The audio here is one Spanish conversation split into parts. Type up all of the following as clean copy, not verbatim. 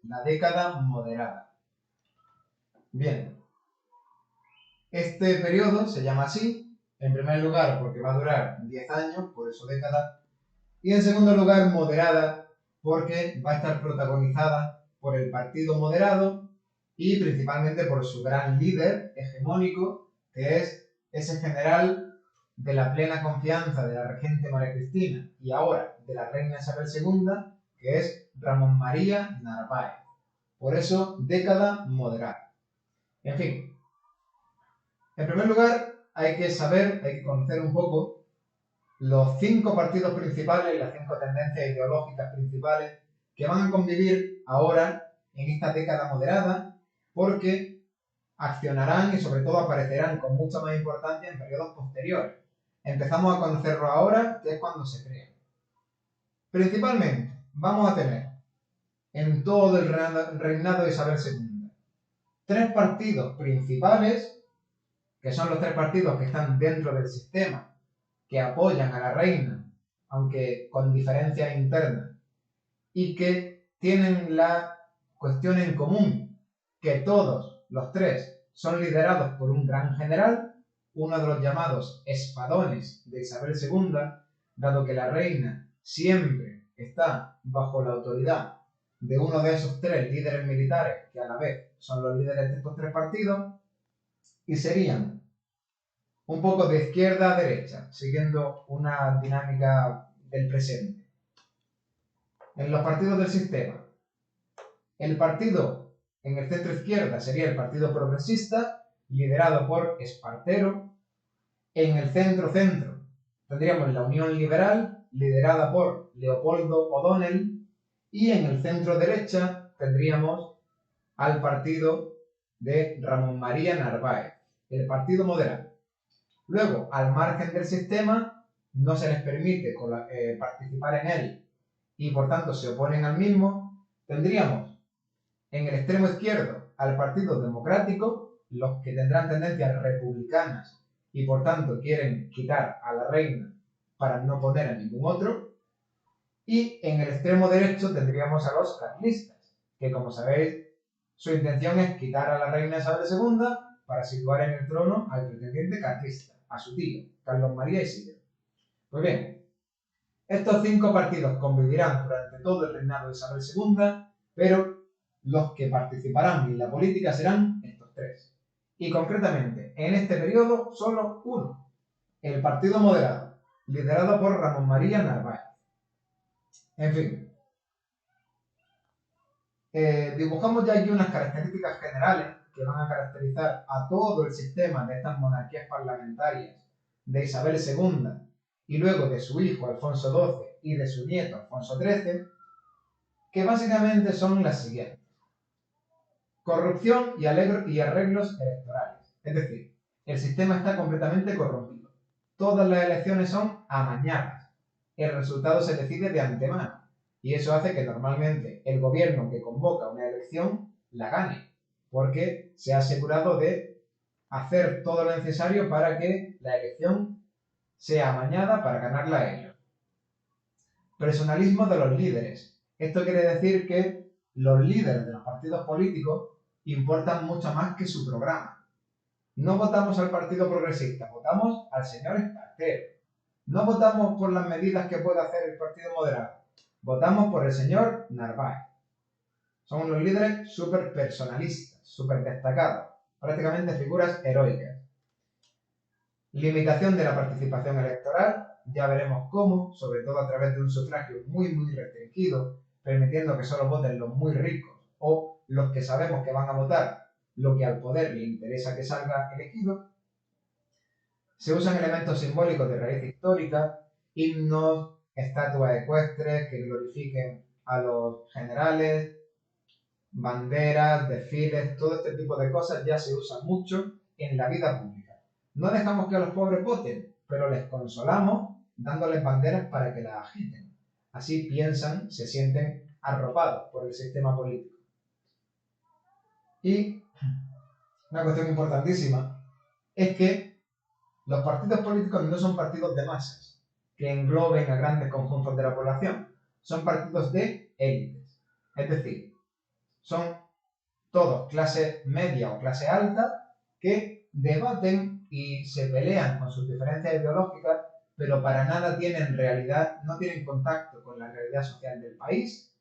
la década moderada. Bien, este periodo se llama así, en primer lugar porque va a durar 10 años, por eso década, y en segundo lugar moderada porque va a estar protagonizada por el Partido Moderado y principalmente por su gran líder hegemónico, que es ese general de la plena confianza de la regente María Cristina y ahora de la reina Isabel II, que es Ramón María Narváez. Por eso, década moderada. En fin, en primer lugar, hay que conocer un poco los 5 partidos principales y las 5 tendencias ideológicas principales que van a convivir ahora en esta década moderada, porque accionarán y sobre todo aparecerán con mucha más importancia en periodos posteriores. Empezamos a conocerlo ahora, que es cuando se crean. Principalmente, vamos a tener en todo el reinado de Isabel II 3 partidos principales, que son los 3 partidos que están dentro del sistema, que apoyan a la reina, aunque con diferencias internas, y que tienen la cuestión en común, que todos los 3 son liderados por un gran general, uno de los llamados espadones de Isabel II, dado que la reina siempre está bajo la autoridad de uno de esos 3 líderes militares, que a la vez son los líderes de estos 3 partidos, y serían un poco de izquierda a derecha, siguiendo una dinámica del presente. En los partidos del sistema, el partido en el centro izquierda sería el Partido Progresista, liderado por Espartero. En el centro-centro tendríamos la Unión Liberal, liderada por Leopoldo O'Donnell. Y en el centro-derecha tendríamos al partido de Ramón María Narváez, el Partido Moderado. Luego, al margen del sistema, no se les permite participar en él y por tanto se oponen al mismo. Tendríamos en el extremo izquierdo al Partido Democrático, los que tendrán tendencias republicanas y por tanto quieren quitar a la reina para no poner a ningún otro. Y en el extremo derecho tendríamos a los carlistas, que como sabéis, su intención es quitar a la reina Isabel II para situar en el trono al pretendiente carlista, a su tío, Carlos María Isidro. Pues bien, estos 5 partidos convivirán durante todo el reinado de Isabel II, pero los que participarán en la política serán estos 3. Y concretamente, en este periodo, solo uno, el Partido Moderado, liderado por Ramón María Narváez. En fin, dibujamos ya aquí unas características generales que van a caracterizar a todo el sistema de estas monarquías parlamentarias de Isabel II y luego de su hijo Alfonso XII y de su nieto Alfonso XIII, que básicamente son las siguientes: corrupción y arreglos electorales. Es decir, el sistema está completamente corrompido. Todas las elecciones son amañadas. El resultado se decide de antemano. Y eso hace que normalmente el gobierno que convoca una elección la gane, porque se ha asegurado de hacer todo lo necesario para que la elección sea amañada para ganarla a ellos. Personalismo de los líderes. Esto quiere decir que los líderes de los partidos políticos importan mucho más que su programa. No votamos al Partido Progresista, votamos al señor Espartero. No votamos por las medidas que pueda hacer el Partido Moderado, votamos por el señor Narváez. Son unos líderes súper personalistas, súper destacados, prácticamente figuras heroicas. Limitación de la participación electoral, ya veremos cómo, sobre todo a través de un sufragio muy restringido, permitiendo que solo voten los muy ricos o los que sabemos que van a votar lo que al poder le interesa que salga elegido. Se usan elementos simbólicos de raíz histórica, himnos, estatuas ecuestres que glorifiquen a los generales, banderas, desfiles, todo este tipo de cosas ya se usa mucho en la vida pública. No dejamos que a los pobres voten, pero les consolamos dándoles banderas para que las agiten. Así piensan, se sienten arropados por el sistema político. Y una cuestión importantísima es que los partidos políticos no son partidos de masas que engloben a grandes conjuntos de la población, son partidos de élites. Es decir, son todos clase media o clase alta que debaten y se pelean con sus diferencias ideológicas, pero para nada tienen realidad, no tienen contacto con la realidad social del país,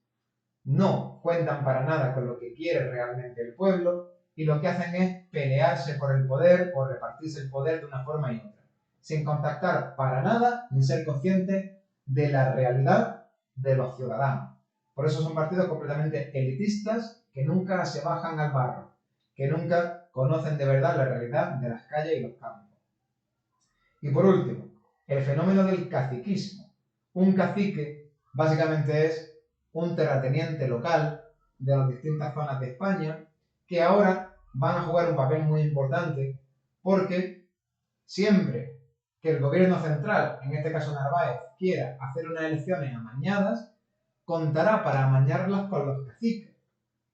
no cuentan para nada con lo que quiere realmente el pueblo y lo que hacen es pelearse por el poder o repartirse el poder de una forma y otra, sin contactar para nada ni ser conscientes de la realidad de los ciudadanos. Por eso son partidos completamente elitistas que nunca se bajan al barro, que nunca conocen de verdad la realidad de las calles y los campos. Y por último, el fenómeno del caciquismo. Un cacique básicamente es un terrateniente local de las distintas zonas de España que ahora van a jugar un papel muy importante porque siempre que el gobierno central, en este caso Narváez, quiera hacer unas elecciones amañadas, contará para amañarlas con los caciques.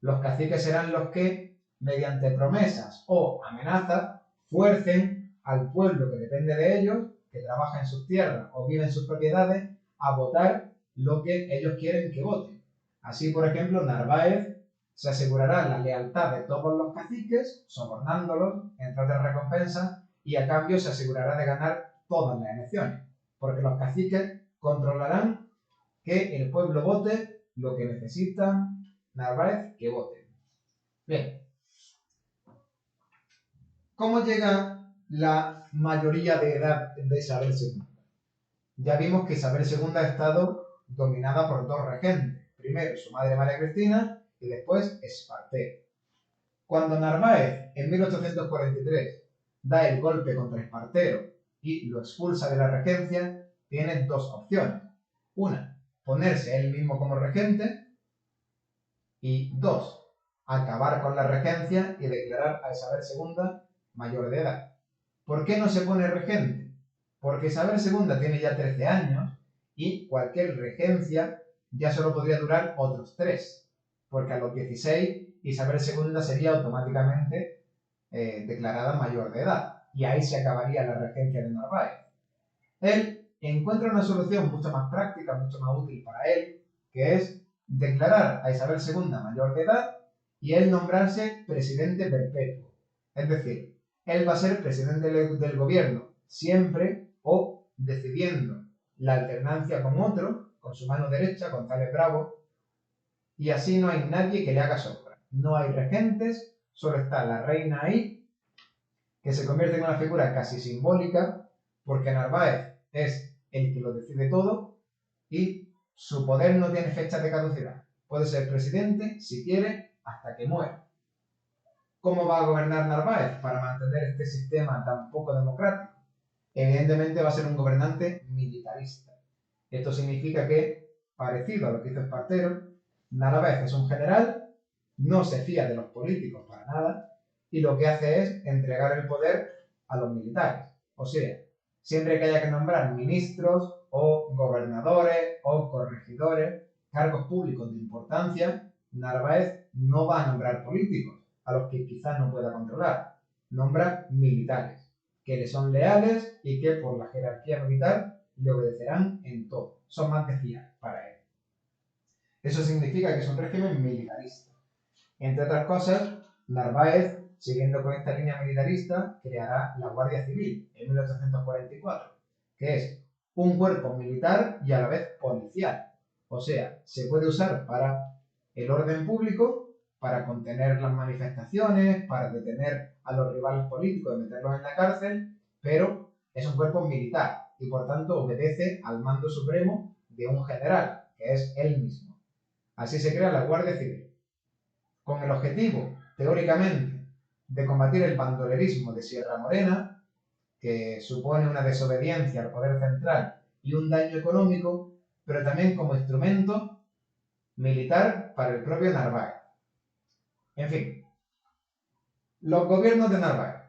Los caciques serán los que, mediante promesas o amenazas, fuercen al pueblo que depende de ellos, que trabaja en sus tierras o vive en sus propiedades, a votar lo que ellos quieren que voten. Así, por ejemplo, Narváez se asegurará la lealtad de todos los caciques, sobornándolos, entre otras recompensas, y a cambio se asegurará de ganar todas las elecciones, porque los caciques controlarán que el pueblo vote lo que necesita Narváez que vote. Bien. ¿Cómo llega la mayoría de edad de Isabel II? Ya vimos que Isabel II ha estado dominada por dos regentes. Primero su madre María Cristina y después Espartero. Cuando Narváez, en 1843, da el golpe contra Espartero y lo expulsa de la regencia, tiene dos opciones. Una, ponerse él mismo como regente, y dos, acabar con la regencia y declarar a Isabel II mayor de edad. ¿Por qué no se pone regente? Porque Isabel II tiene ya 13 años y cualquier regencia ya solo podría durar otros 3, porque a los 16 Isabel II sería automáticamente declarada mayor de edad y ahí se acabaría la regencia de Narváez. Él encuentra una solución mucho más práctica, mucho más útil para él, que es declarar a Isabel II mayor de edad y él nombrarse presidente perpetuo. Es decir, él va a ser presidente del gobierno siempre o decidiendo la alternancia con otro, con su mano derecha, González Bravo, y así no hay nadie que le haga sombra. No hay regentes, solo está la reina ahí, que se convierte en una figura casi simbólica, porque Narváez es el que lo decide todo y su poder no tiene fecha de caducidad. Puede ser presidente, si quiere, hasta que muera. ¿Cómo va a gobernar Narváez para mantener este sistema tan poco democrático? Evidentemente va a ser un gobernante militarista. Esto significa que, parecido a lo que hizo Espartero, Narváez es un general, no se fía de los políticos para nada y lo que hace es entregar el poder a los militares. O sea, siempre que haya que nombrar ministros o gobernadores o corregidores, cargos públicos de importancia, Narváez no va a nombrar políticos, a los que quizás no pueda controlar. Nombra militares, que le son leales y que por la jerarquía militar le obedecerán en todo. Son más de fiar para él. Eso significa que es un régimen militarista. Entre otras cosas, Narváez, siguiendo con esta línea militarista, creará la Guardia Civil en 1844, que es un cuerpo militar y a la vez policial. O sea, se puede usar para el orden público, para contener las manifestaciones, para detener a los rivales políticos y meterlos en la cárcel, pero es un cuerpo militar y por tanto obedece al mando supremo de un general, que es él mismo. Así se crea la Guardia Civil, con el objetivo, teóricamente, de combatir el bandolerismo de Sierra Morena, que supone una desobediencia al poder central y un daño económico, pero también como instrumento militar para el propio Narváez. En fin, los gobiernos de Narváez.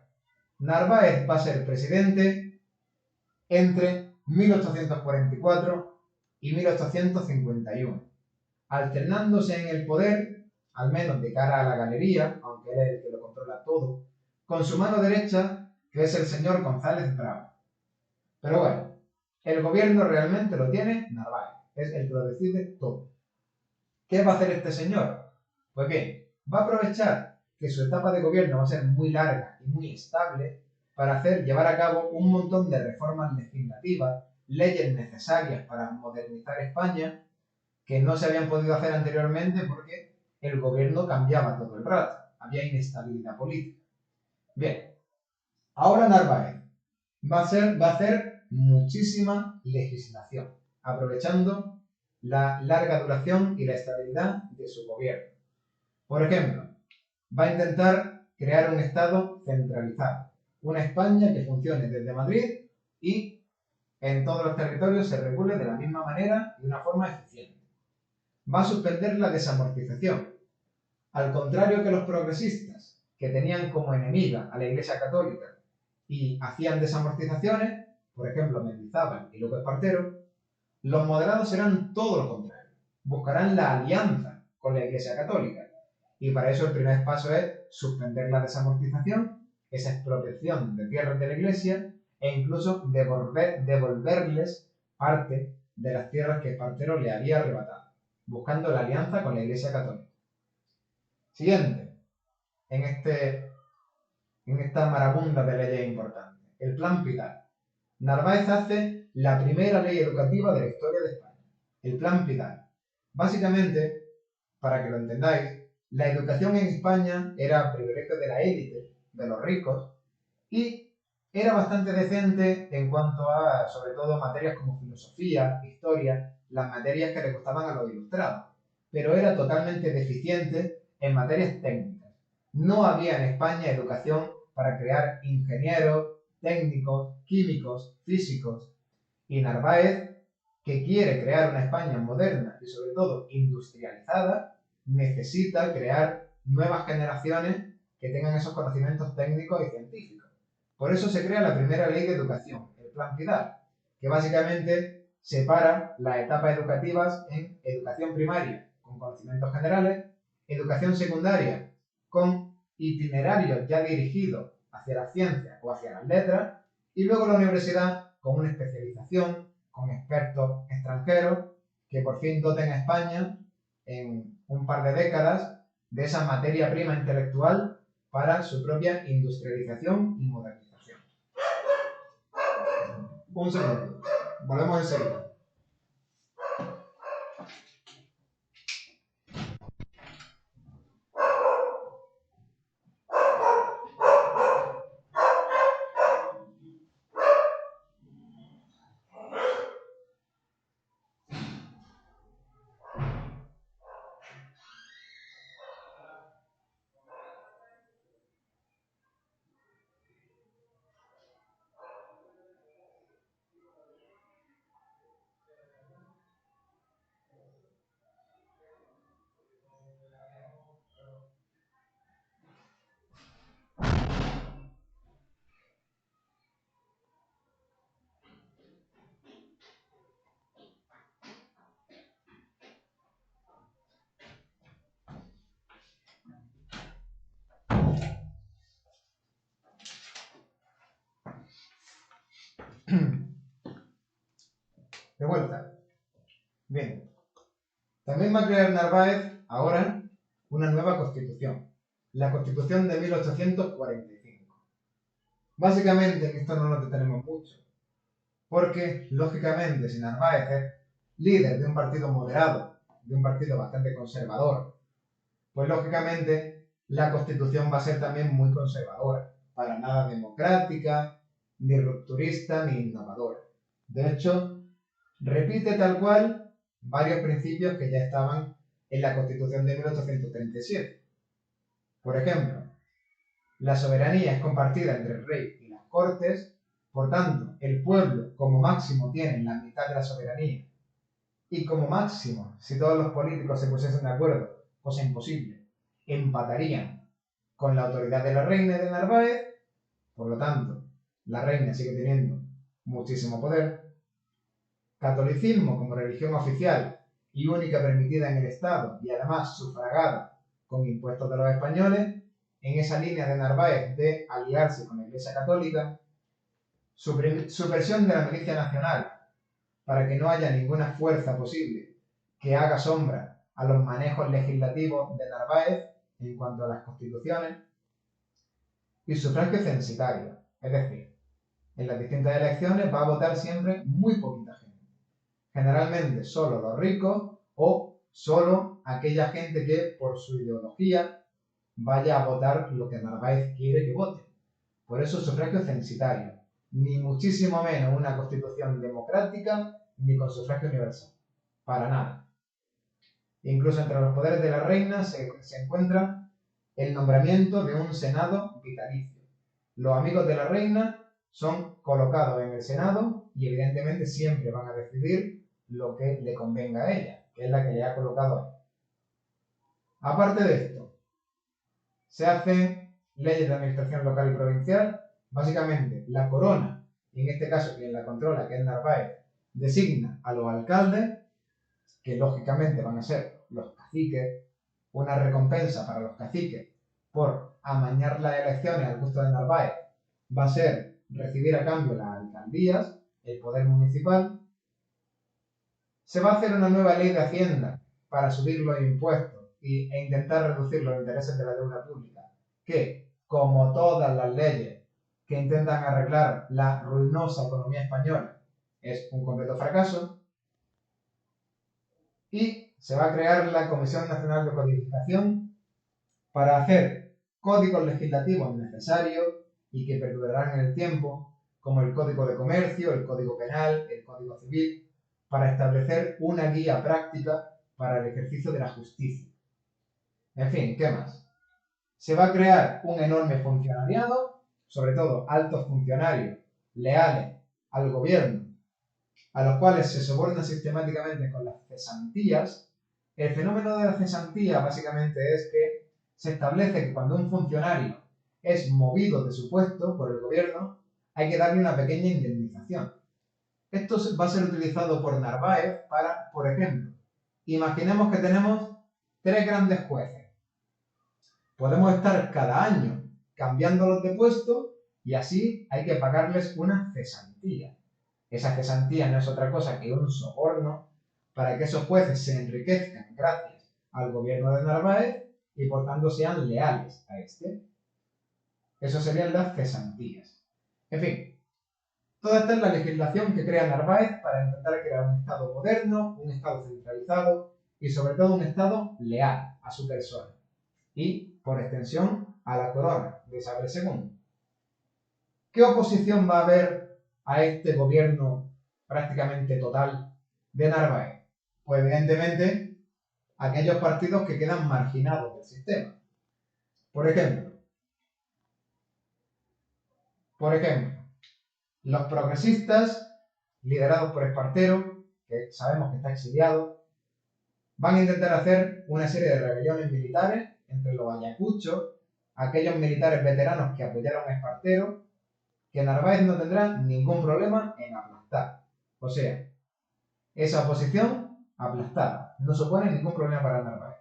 Narváez va a ser presidente entre 1844 y 1851, alternándose en el poder, al menos de cara a la galería, aunque él es el que lo controla todo, con su mano derecha, que es el señor González Bravo. Pero bueno, el gobierno realmente lo tiene Narváez, es el que lo decide todo. ¿Qué va a hacer este señor? Pues bien, va a aprovechar que su etapa de gobierno va a ser muy larga y muy estable para llevar a cabo un montón de reformas legislativas, leyes necesarias para modernizar España, que no se habían podido hacer anteriormente porque el gobierno cambiaba todo el rato, había inestabilidad política. Bien, ahora Narváez va a hacer muchísima legislación, aprovechando la larga duración y la estabilidad de su gobierno. Por ejemplo, va a intentar crear un Estado centralizado, una España que funcione desde Madrid y en todos los territorios se regule de la misma manera y de una forma eficiente. Va a suspender la desamortización. Al contrario que los progresistas, que tenían como enemiga a la Iglesia Católica y hacían desamortizaciones, por ejemplo Mendizábal y López Partero, los moderados serán todo lo contrario. Buscarán la alianza con la Iglesia Católica. Y para eso el primer paso es suspender la desamortización, esa expropiación de tierras de la Iglesia, e incluso devolverles parte de las tierras que Espartero le había arrebatado, buscando la alianza con la Iglesia Católica. Siguiente, en esta marabunta de leyes importantes, el Plan Pitar. Narváez hace la primera ley educativa de la historia de España, el Plan Pitar. Básicamente, para que lo entendáis, la educación en España era privilegio de la élite, de los ricos, y era bastante decente en cuanto a, sobre todo, materias como filosofía, historia, las materias que le gustaban a los ilustrados, pero era totalmente deficiente en materias técnicas. No había en España educación para crear ingenieros, técnicos, químicos, físicos, y Narváez, que quiere crear una España moderna y sobre todo industrializada, necesita crear nuevas generaciones que tengan esos conocimientos técnicos y científicos. Por eso se crea la primera ley de educación, el Plan Pitar, que básicamente separa las etapas educativas en educación primaria, con conocimientos generales, educación secundaria, con itinerarios ya dirigidos hacia la ciencia o hacia las letras, y luego la universidad con una especialización, con expertos extranjeros, que por fin doten a España en un par de décadas de esa materia prima intelectual para su propia industrialización y modernización. Un segundo, volvemos enseguida. De vuelta. Bien. También va a crear Narváez ahora una nueva constitución, la Constitución de 1845. Básicamente, en esto no nos detenemos mucho, porque, lógicamente, si Narváez es líder de un partido moderado, de un partido bastante conservador, pues lógicamente la Constitución va a ser también muy conservadora, para nada democrática, ni rupturista, ni innovadora. De hecho, repite tal cual varios principios que ya estaban en la Constitución de 1837. Por ejemplo, la soberanía es compartida entre el rey y las Cortes, por tanto, el pueblo como máximo tiene la mitad de la soberanía, y como máximo, si todos los políticos se pusiesen de acuerdo, cosa imposible, empatarían con la autoridad de la reina y de Narváez, por lo tanto, la reina sigue teniendo muchísimo poder. Catolicismo como religión oficial y única permitida en el Estado y además sufragada con impuestos de los españoles, en esa línea de Narváez de aliarse con la Iglesia Católica, supresión de la milicia nacional para que no haya ninguna fuerza posible que haga sombra a los manejos legislativos de Narváez, en cuanto a las constituciones, y sufragio censitario, es decir, en las distintas elecciones va a votar siempre muy poquita gente. Generalmente solo los ricos o solo aquella gente que por su ideología vaya a votar lo que Narváez quiere que vote. Por eso sufragio censitario, ni muchísimo menos una constitución democrática ni con sufragio universal, para nada. Incluso entre los poderes de la reina se encuentra el nombramiento de un senado vitalicio. Los amigos de la reina son colocados en el senado y evidentemente siempre van a decidir lo que le convenga a ella, que es la que le ha colocado ahí. Aparte de esto, se hacen leyes de administración local y provincial. Básicamente, la corona, y en este caso quien la controla, que es Narváez, designa a los alcaldes, que lógicamente van a ser los caciques, una recompensa para los caciques por amañar las elecciones al gusto de Narváez va a ser recibir a cambio las alcaldías, el poder municipal. Se va a hacer una nueva ley de Hacienda para subir los impuestos e intentar reducir los intereses de la deuda pública, que, como todas las leyes que intentan arreglar la ruinosa economía española, es un completo fracaso. Y se va a crear la Comisión Nacional de Codificación para hacer códigos legislativos necesarios y que perdurarán en el tiempo, como el Código de Comercio, el Código Penal, el Código Civil, para establecer una guía práctica para el ejercicio de la justicia. En fin, ¿qué más? Se va a crear un enorme funcionariado, sobre todo altos funcionarios leales al gobierno, a los cuales se soborna sistemáticamente con las cesantías. El fenómeno de la cesantía básicamente es que se establece que cuando un funcionario es movido de su puesto por el gobierno, hay que darle una pequeña indemnización. Esto va a ser utilizado por Narváez para, por ejemplo, imaginemos que tenemos 3 grandes jueces. Podemos estar cada año cambiándolos de puesto y así hay que pagarles una cesantía. Esa cesantía no es otra cosa que un soborno para que esos jueces se enriquezcan gracias al gobierno de Narváez y por tanto sean leales a este. Eso serían las cesantías. En fin, toda esta es la legislación que crea Narváez para intentar crear un Estado moderno, un Estado centralizado y sobre todo un Estado leal a su persona y, por extensión, a la corona de Isabel II. ¿Qué oposición va a haber a este gobierno prácticamente total de Narváez? Pues evidentemente aquellos partidos que quedan marginados del sistema. Por ejemplo, los progresistas, liderados por Espartero, que sabemos que está exiliado, van a intentar hacer una serie de rebeliones militares entre los ayacuchos, aquellos militares veteranos que apoyaron a Espartero, que Narváez no tendrá ningún problema en aplastar. O sea, esa oposición aplastada, no supone ningún problema para Narváez.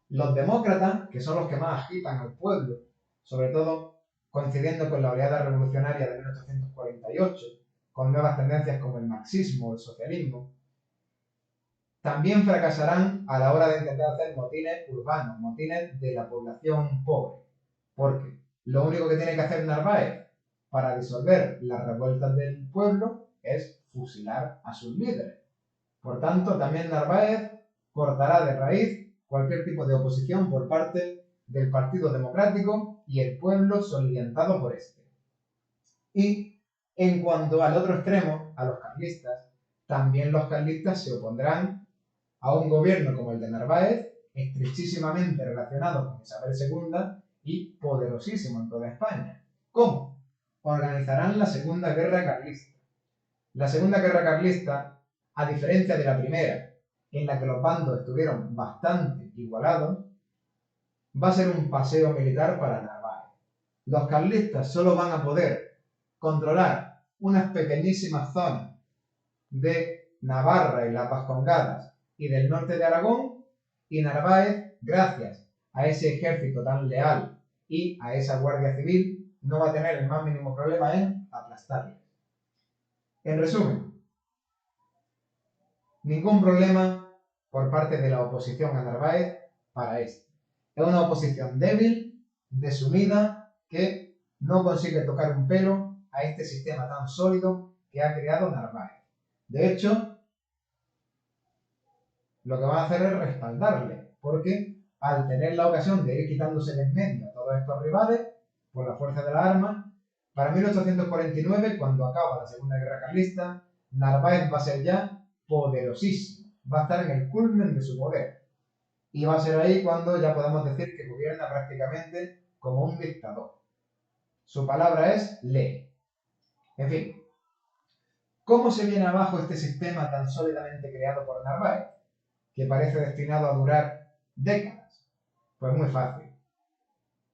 Los demócratas, que son los que más agitan al pueblo, sobre todo coincidiendo con la oleada revolucionaria de 1848, con nuevas tendencias como el marxismo o el socialismo, también fracasarán a la hora de intentar hacer motines urbanos, motines de la población pobre, porque lo único que tiene que hacer Narváez para disolver las revueltas del pueblo es fusilar a sus líderes. Por tanto, también Narváez cortará de raíz cualquier tipo de oposición por parte del Partido Democrático y el pueblo soliviantado por este. Y en cuanto al otro extremo, a los carlistas, también los carlistas se opondrán a un gobierno como el de Narváez, estrechísimamente relacionado con Isabel II y poderosísimo en toda España. ¿Cómo? Organizarán la Segunda Guerra Carlista. La Segunda Guerra Carlista, a diferencia de la primera, en la que los bandos estuvieron bastante igualados, va a ser un paseo militar para Narváez. Los carlistas solo van a poder controlar unas pequeñísimas zonas de Navarra y las Vascongadas y del norte de Aragón, y Narváez, gracias a ese ejército tan leal y a esa guardia civil, no va a tener el más mínimo problema en aplastarles. En resumen, ningún problema por parte de la oposición a Narváez para esto. Es una oposición débil, desunida, que no consigue tocar un pelo a este sistema tan sólido que ha creado Narváez. De hecho, lo que van a hacer es respaldarle, porque al tener la ocasión de ir quitándose de en medio a todos estos rivales, por la fuerza de las armas, para 1849, cuando acaba la Segunda Guerra Carlista, Narváez va a ser ya poderosísimo, va a estar en el culmen de su poder. Y va a ser ahí cuando ya podemos decir que gobierna prácticamente como un dictador. Su palabra es ley. En fin, ¿cómo se viene abajo este sistema tan sólidamente creado por Narváez, que parece destinado a durar décadas? Pues muy fácil.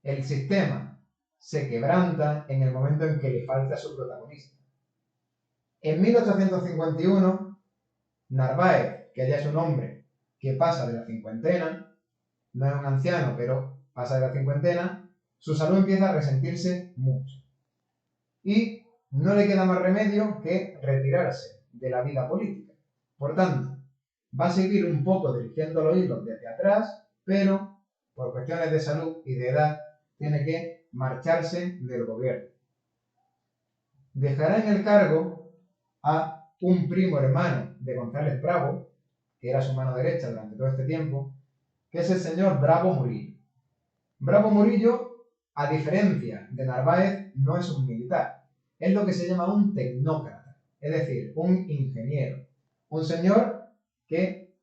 El sistema se quebranta en el momento en que le falta su protagonista. En 1851, Narváez, que ya es un hombre que pasa de la cincuentena, no es un anciano, pero pasa de la cincuentena, su salud empieza a resentirse mucho. Y no le queda más remedio que retirarse de la vida política. Por tanto, va a seguir un poco dirigiendo los hilos desde atrás, pero por cuestiones de salud y de edad tiene que marcharse del gobierno. Dejará en el cargo a un primo hermano de González Bravo, que era su mano derecha durante todo este tiempo, que es el señor Bravo Murillo. Bravo Murillo, a diferencia de Narváez, no es un militar, es lo que se llama un tecnócrata, es decir, un ingeniero, un señor que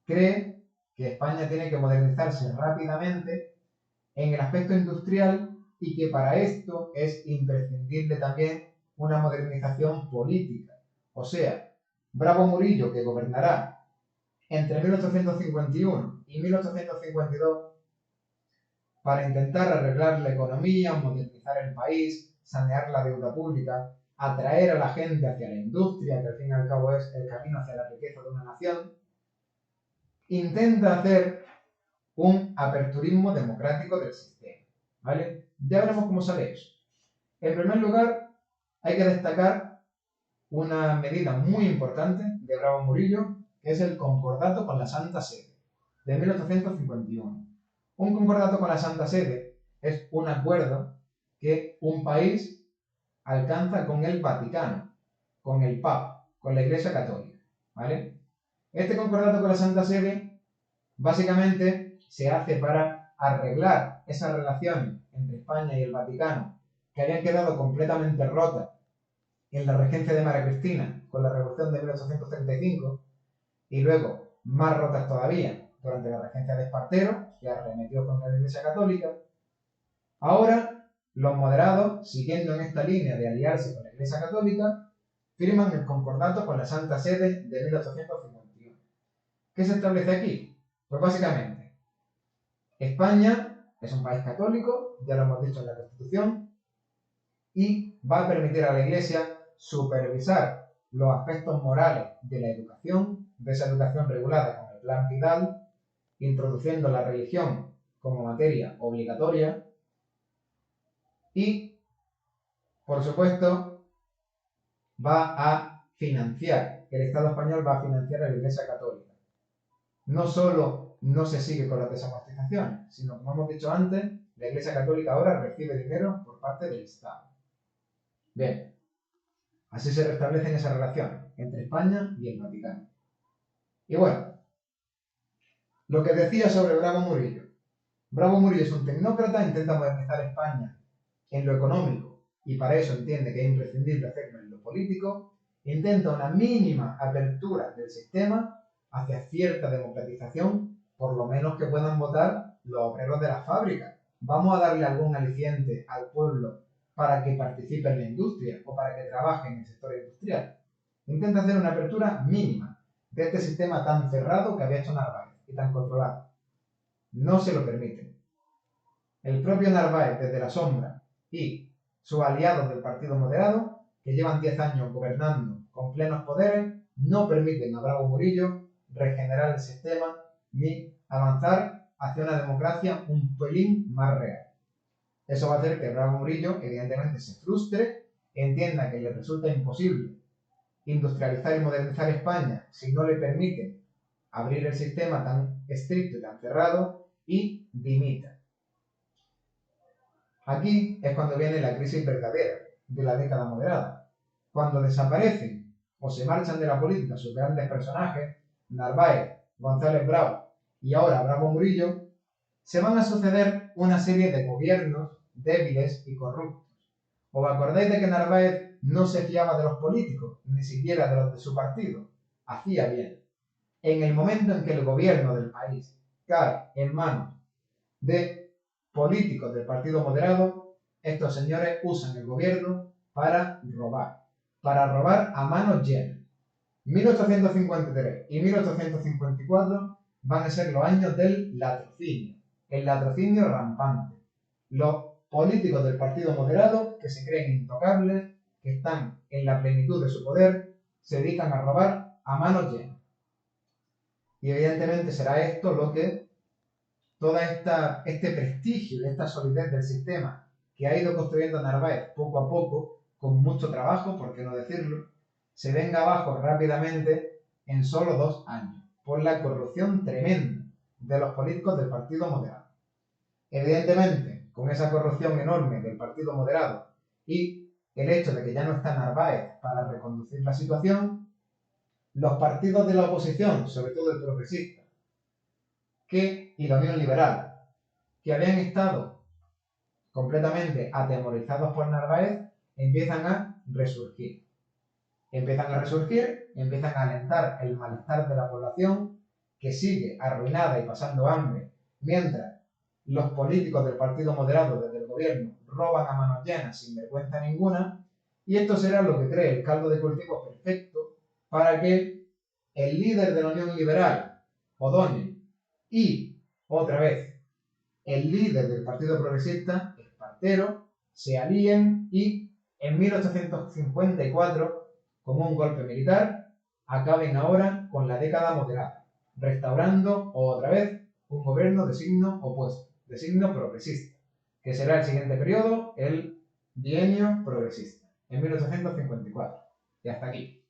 cree que España tiene que modernizarse rápidamente en el aspecto industrial y que para esto es imprescindible también una modernización política. O sea, Bravo Murillo, que gobernará entre 1851 y 1852 para intentar arreglar la economía, modernizar el país, sanear la deuda pública, atraer a la gente hacia la industria, que al fin y al cabo es el camino hacia la riqueza de una nación, intenta hacer un aperturismo democrático del sistema, ¿vale? Ya veremos cómo sale eso. En primer lugar, hay que destacar una medida muy importante de Bravo Murillo, que es el concordato con la Santa Sede, de 1851. Un concordato con la Santa Sede es un acuerdo que un país alcanza con el Vaticano, con el Papa, con la Iglesia Católica, ¿vale? Este concordato con la Santa Sede básicamente se hace para arreglar esas relaciones entre España y el Vaticano que habían quedado completamente rotas en la regencia de María Cristina con la Revolución de 1835 y luego más rotas todavía durante la regencia de Espartero, que arremetió contra la Iglesia Católica. Ahora, los moderados, siguiendo en esta línea de aliarse con la Iglesia Católica, firman el concordato con la Santa Sede de 1851. ¿Qué se establece aquí? Pues básicamente, España es un país católico, ya lo hemos dicho en la Constitución, y va a permitir a la Iglesia supervisar los aspectos morales de la educación, de esa educación regulada con el Plan Vidal, introduciendo la religión como materia obligatoria y, por supuesto, va a financiar, el Estado español va a financiar a la Iglesia Católica. No solo no se sigue con las desamortizaciones, sino, como hemos dicho antes, la Iglesia Católica ahora recibe dinero por parte del Estado. Bien, así se restablecen esas relaciones entre España y el Vaticano. Y bueno, lo que decía sobre Bravo Murillo. Bravo Murillo es un tecnócrata, intenta modernizar España en lo económico y para eso entiende que es imprescindible hacerlo en lo político, intenta una mínima apertura del sistema hacia cierta democratización, por lo menos que puedan votar los obreros de las fábricas. Vamos a darle algún aliciente al pueblo para que participe en la industria o para que trabaje en el sector industrial. Intenta hacer una apertura mínima de este sistema tan cerrado que había hecho Narváez y tan controlado. No se lo permiten. El propio Narváez, desde la sombra, y sus aliados del Partido Moderado, que llevan 10 años gobernando con plenos poderes, no permiten a Bravo Murillo regenerar el sistema ni avanzar hacia una democracia un pelín más real. Eso va a hacer que Bravo Murillo, evidentemente, se frustre, entienda que le resulta imposible industrializar y modernizar España si no le permiten abrir el sistema tan estricto y tan cerrado, y dimita. Aquí es cuando viene la crisis verdadera de la década moderada, cuando desaparecen o se marchan de la política sus grandes personajes, Narváez, González Bravo y ahora Bravo Murillo, se van a suceder una serie de gobiernos débiles y corruptos. ¿Os acordáis de que Narváez no se fiaba de los políticos, ni siquiera de los de su partido? Hacía bien. En el momento en que el gobierno del país cae en manos de políticos del Partido Moderado, estos señores usan el gobierno para robar a manos llenas. 1853 y 1854 van a ser los años del latrocinio, el latrocinio rampante. Los políticos del Partido Moderado, que se creen intocables, que están en la plenitud de su poder, se dedican a robar a manos llenas. Y evidentemente será esto lo que este prestigio y esta solidez del sistema que ha ido construyendo Narváez poco a poco, con mucho trabajo, por qué no decirlo, se venga abajo rápidamente en solo 2 años, por la corrupción tremenda de los políticos del Partido Moderado. Evidentemente, con esa corrupción enorme del Partido Moderado y el hecho de que ya no está Narváez para reconducir la situación, los partidos de la oposición, sobre todo el progresista, y la Unión Liberal, que habían estado completamente atemorizados por Narváez, empiezan a resurgir. Empiezan a alentar el malestar de la población, que sigue arruinada y pasando hambre, mientras los políticos del Partido Moderado desde el gobierno roban a manos llenas sin vergüenza ninguna, y esto será lo que cree el caldo de cultivo perfecto para que el líder de la Unión Liberal, O'Donnell, y otra vez el líder del Partido Progresista, Espartero, se alíen y en 1854, con un golpe militar, acaben ahora con la década moderada, restaurando otra vez un gobierno de signo opuesto, de signo progresista, que será el siguiente periodo, el bienio progresista, en 1854. Y hasta aquí.